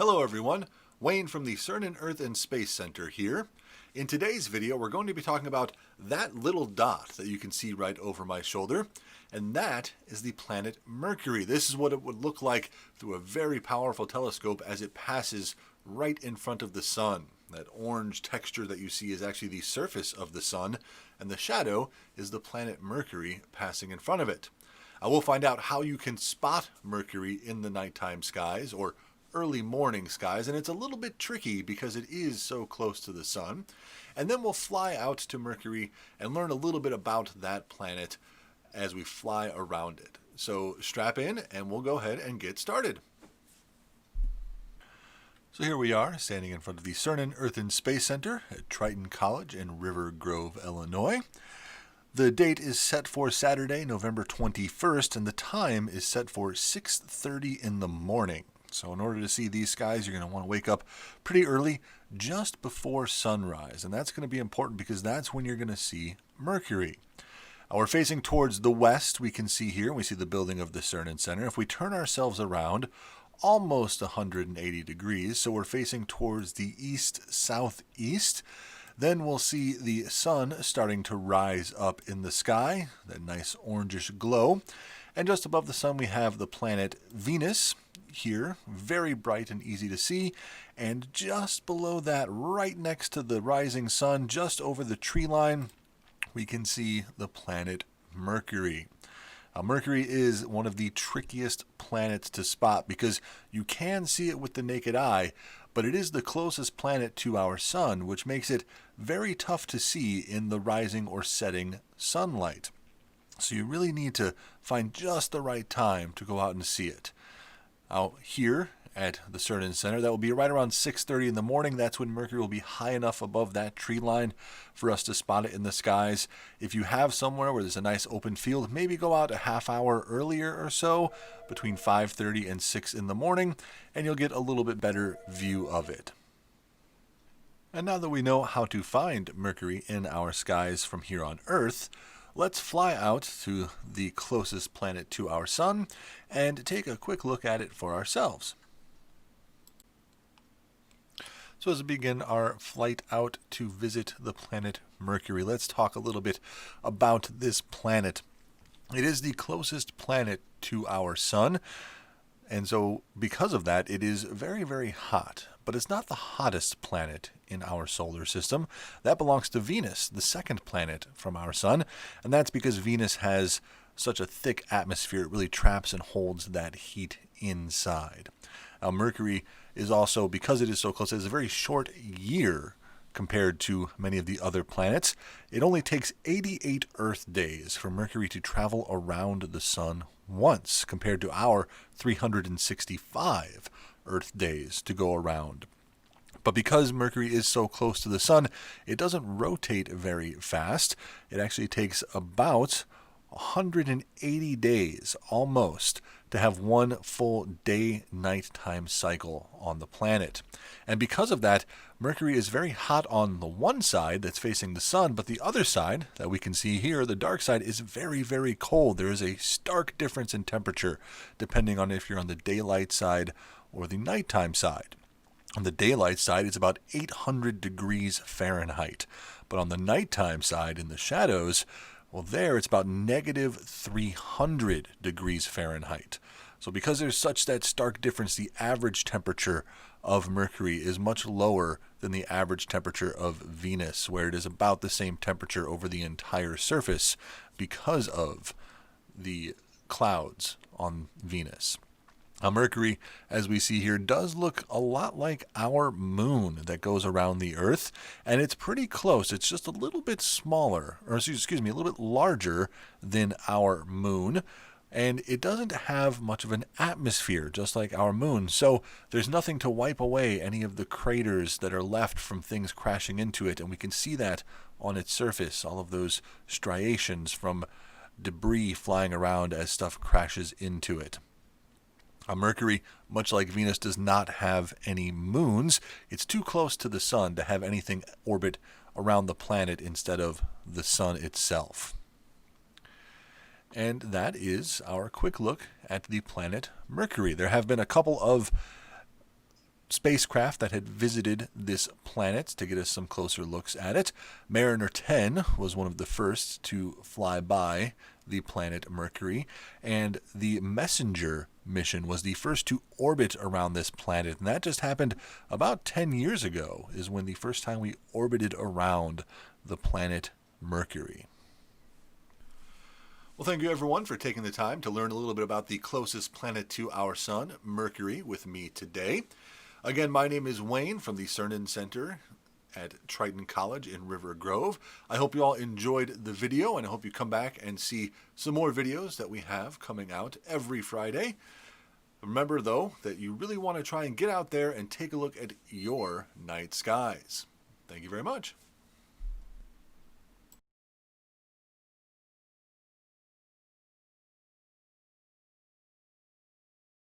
Hello everyone, Wayne from the CERN Earth and Space Center here. In today's video we're going to be talking about that little dot that you can see right over my shoulder, and that is the planet Mercury. This is what it would look like through a very powerful telescope as it passes right in front of the sun. That orange texture that you see is actually the surface of the sun, and the shadow is the planet Mercury passing in front of it. We'll find out how you can spot Mercury in the nighttime skies or early morning skies, and it's a little bit tricky because it is so close to the sun. And then we'll fly out to Mercury and learn a little bit about that planet as we fly around it. So strap in and we'll go ahead and get started. So here we are, standing in front of the CERN Earth and Space Center at Triton College in River Grove, Illinois. The date is set for Saturday, November 21st, and the time is set for 6:30 in the morning. So in order to see these skies, you're going to want to wake up pretty early, just before sunrise. And that's going to be important because that's when you're going to see Mercury. We're facing towards the west, we can see here. We see the building of the CERN Center. If we turn ourselves around, almost 180 degrees, so we're facing towards the east-southeast. Then we'll see the sun starting to rise up in the sky, that nice orangish glow. And just above the sun, we have the planet Venus here, very bright and easy to see. And just below that, right next to the rising sun, just over the tree line, we can see the planet Mercury. Mercury is one of the trickiest planets to spot because you can see it with the naked eye, but it is the closest planet to our sun, which makes it very tough to see in the rising or setting sunlight. So you really need to find just the right time to go out and see it. Out here at the CERN Center, that will be right around 6:30 in the morning. That's when Mercury will be high enough above that tree line for us to spot it in the skies. If you have somewhere where there's a nice open field, maybe go out a half hour earlier or so, between 5:30 and 6 in the morning, and you'll get a little bit better view of it. And now that we know how to find Mercury in our skies from here on Earth, let's fly out to the closest planet to our sun and take a quick look at it for ourselves. So as we begin our flight out to visit the planet Mercury, let's talk a little bit about this planet. It is the closest planet to our sun, and so because of that, it is very, very hot. But it's not the hottest planet in our solar system. That belongs to Venus, the second planet from our sun, and that's because Venus has such a thick atmosphere, it really traps and holds that heat inside. Now, Mercury is also, because it is so close, it has a very short year compared to many of the other planets. It only takes 88 Earth days for Mercury to travel around the sun once, compared to our 365 Earth days to go around. But because Mercury is so close to the sun, it doesn't rotate very fast. It actually takes about 180 days, almost, to have one full day-nighttime cycle on the planet. And because of that, Mercury is very hot on the one side that's facing the sun, but the other side that we can see here, the dark side, is very, very cold. There is a stark difference in temperature depending on if you're on the daylight side or the nighttime side. On the daylight side, it's about 800 degrees Fahrenheit. But on the nighttime side, in the shadows, well, there it's about negative 300 degrees Fahrenheit. So because there's such that stark difference, the average temperature of Mercury is much lower than the average temperature of Venus, where it is about the same temperature over the entire surface because of the clouds on Venus. Now, Mercury, as we see here, does look a lot like our moon that goes around the Earth, and it's pretty close. It's just a little bit smaller, or excuse me, a little bit larger than our moon, and it doesn't have much of an atmosphere, just like our moon, so there's nothing to wipe away any of the craters that are left from things crashing into it, and we can see that on its surface, all of those striations from debris flying around as stuff crashes into it. Mercury, much like Venus, does not have any moons. It's too close to the sun to have anything orbit around the planet instead of the sun itself. And that is our quick look at the planet Mercury. There have been a couple of spacecraft that had visited this planet to get us some closer looks at it. Mariner 10 was one of the first to fly by the planet Mercury, and the Messenger mission was the first to orbit around this planet, and that just happened about 10 years ago, is when the first time we orbited around the planet Mercury. Well, thank you everyone for taking the time to learn a little bit about the closest planet to our sun, Mercury, with me today. Again, my name is Wayne from the Cernan Center at Triton College in River Grove. I hope you all enjoyed the video, and I hope you come back and see some more videos that we have coming out every Friday. Remember, though, that you really want to try and get out there and take a look at your night skies. Thank you very much.